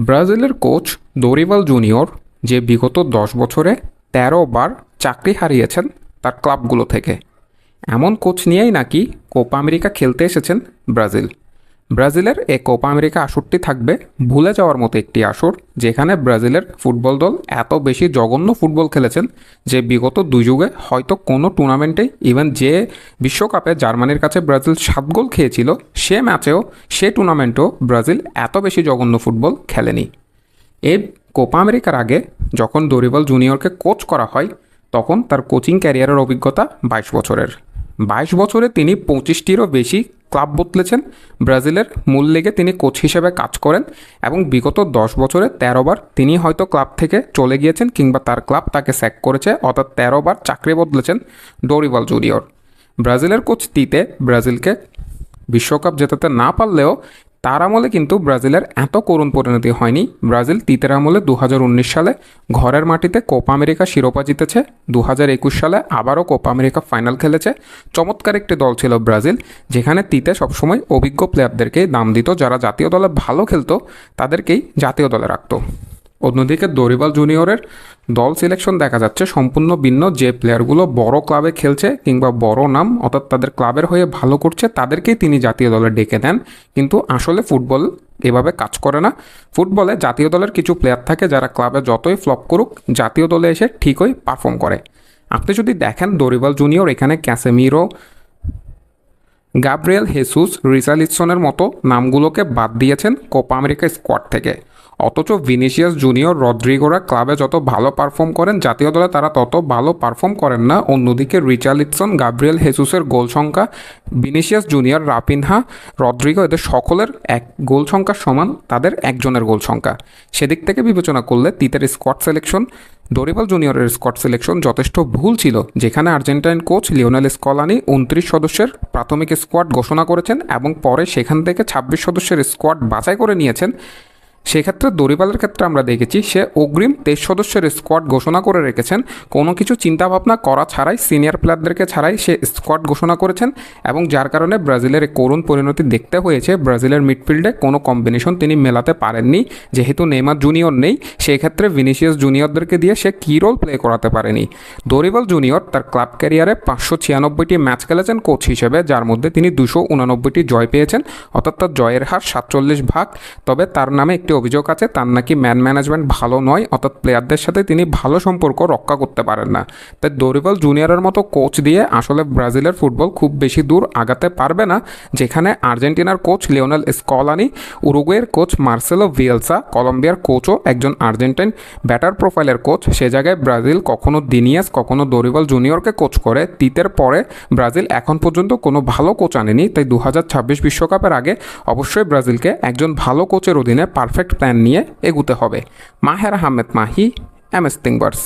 ব্রাজিলের coach Dorival junior, যে বিগত 10 বছরে 13 বার চাকরি হারিয়েছেন তার ক্লাবগুলো থেকে, এমন কোচ নিয়েই নাকি কোপা আমেরিকা খেলতে এসেছেন ব্রাজিল। ব্রাজিলের এই কোপা আমেরিকা আসরটি থাকবে ভুলে যাওয়ার মতো একটি আসর, যেখানে ব্রাজিলের ফুটবল দল এত বেশি জঘন্য ফুটবল খেলেছেন যে বিগত 2 যুগে হয়তো কোনো টুর্নামেন্টেই, ইভেন যে বিশ্বকাপে জার্মানির কাছে ব্রাজিল 7 গোল খেয়েছিল সে ম্যাচেও, সে টুর্নামেন্টেও ব্রাজিল এত বেশি জঘন্য ফুটবল খেলেনি। এই কোপা আমেরিকার আগে যখন দোরিভাল জুনিয়রকে কোচ করা হয় তখন তার কোচিং ক্যারিয়ারের অভিজ্ঞতা 22 বছরের। 22 বছরে তিনি 25টিরও বেশি ক্লাব বদলেছেন। ব্রাজিলের মূল লিগে তিনি কোচ হিসেবে কাজ করেন এবং বিগত 10 বছরে 13 বার তিনি হয়তো ক্লাব থেকে চলে গিয়েছেন কিংবা তার ক্লাব তাকে স্যাক করেছে, অর্থাৎ 13 বার চাকরি বদলেছেন দোরিভাল জুনিয়র। ব্রাজিলের কোচ তিতে ব্রাজিলকে বিশ্বকাপ জেতাতে না পারলেও তার আমলে কিন্তু ব্রাজিলের এত করুণ পরিণতি হয়নি। ব্রাজিল তিতের আমলে 2019 সালে ঘরের মাটিতে কোপা আমেরিকা শিরোপা জিতেছে, 2021 সালে আবারও কোপা আমেরিকা ফাইনাল খেলেছে। চমৎকার একটি দল ছিল ব্রাজিল, যেখানে তিতে সবসময় অভিজ্ঞ প্লেয়ারদেরকেই দাম দিত, যারা জাতীয় দলে ভালো খেলতো তাদেরকেই জাতীয় দলে রাখতো। অন্যদিকে দোরিভাল জুনিয়রের দল সিলেকশন দেখা যাচ্ছে সম্পূর্ণ ভিন্ন। যে প্লেয়ারগুলো বড় ক্লাবে খেলছে কিংবা বড় নাম, অর্থাৎ তাদের ক্লাবের হয়ে ভালো করছে, তাদেরকেই তিনি জাতীয় দলে ডেকে দেন। কিন্তু আসলে ফুটবল এভাবে কাজ করে না। ফুটবলে জাতীয় দলের কিছু প্লেয়ার থাকে যারা ক্লাবে যতই ফ্লপ করুক জাতীয় দলে এসে ঠিকই পারফর্ম করে। আপনি যদি দেখেন দোরিভাল জুনিয়র এখানে ক্যাসেমিরো, গাব্রিয়েল হেসুস, রিচার্লিসনের মতো নামগুলোকে বাদ দিয়েছেন কোপা আমেরিকা স্কোয়াড থেকে। অথচ ভিনিসিয়াস জুনিয়র, রদ্রিগোরা ক্লাবে যত ভালো পারফর্ম করেন জাতীয় দলে তারা তত ভালো পারফর্ম করেন না। অন্যদিকে রিচার্লিসন, গাব্রিয়েল হেসুসের গোল সংখ্যা, ভিনিসিয়াস জুনিয়র, রাপিনহা, রদ্রিগো এদের সকলের এক গোল সংখ্যার সমান তাদের একজনের গোল সংখ্যা। সেদিক থেকে বিবেচনা করলে তিতের স্কোয়াড সিলেকশন, দোরিভাল জুনিয়রের স্কোয়াড সিলেকশন যথেষ্ট ভুল ছিল, যেখানে আর্জেন্টাইন কোচ লিওনেল স্কলানি 29 সদস্যের প্রাথমিক স্কোয়াড ঘোষণা করেছেন এবং পরে সেখান থেকে 26 সদস্যের স্কোয়াড বাছাই করে নিয়েছেন। সেক্ষেত্রে দোরিভালের ক্ষেত্রে আমরা দেখেছি সে অগ্রিম 23 সদস্যের স্কোয়াড ঘোষণা করে রেখেছেন, কোনো কিছু চিন্তাভাবনা করা ছাড়াই, সিনিয়র প্লেয়ারদেরকে ছাড়াই সে স্কোয়াড ঘোষণা করেছেন এবং যার কারণে ব্রাজিলের করুণ পরিণতি দেখতে হয়েছে। ব্রাজিলের মিডফিল্ডে কোনো কম্বিনেশন তিনি মেলাতে পারেননি, যেহেতু নেইমার জুনিয়র নেই, সেক্ষেত্রে ভিনিসিয়াস জুনিয়রদেরকে দিয়ে সে কী রোল প্লে করাতে পারেনি। দোরিভাল জুনিয়র তার ক্লাব ক্যারিয়ারে 596টি ম্যাচ খেলেছেন কোচ হিসেবে, যার মধ্যে তিনি 289টি জয় পেয়েছেন, অর্থাৎ তার জয়ের হার 47 ভাগ। তবে তার নামে একটি অভিযোগ আছে, তার নাকি ম্যানেজমেন্ট ভালো নয়, অর্থাৎ প্লেয়ারদের সাথে তিনি ভালো সম্পর্ক রক্ষা করতে পারেন না। তাই দোরিভাল জুনিয়রের মতো কোচ দিয়ে আসলে ব্রাজিলের ফুটবল খুব বেশি দূর আগাতে পারবে না, যেখানে আর্জেন্টিনার কোচ লিওনেল স্কলানি, উরুগুয়ের কোচ মার্সেলো ভিয়েলসা, কলম্বিয়ার কোচও একজন আর্জেন্টাইন ব্যাটার প্রোফাইলের কোচ। সে জায়গায় ব্রাজিল কখনো দিনিয়াস, কখনো দোরিভাল জুনিয়রকে কোচ করে। তিতের পরে ব্রাজিল এখন পর্যন্ত কোনো ভালো কোচ আনেনি। তাই 2026 বিশ্বকাপের আগে অবশ্যই ব্রাজিলকে একজন ভালো কোচের অধীনে পারফেক্ট প্ল্যান নিয়ে এগুতে হবে। মাহের আহমেদ মাহি, এমএস টিংবার্স।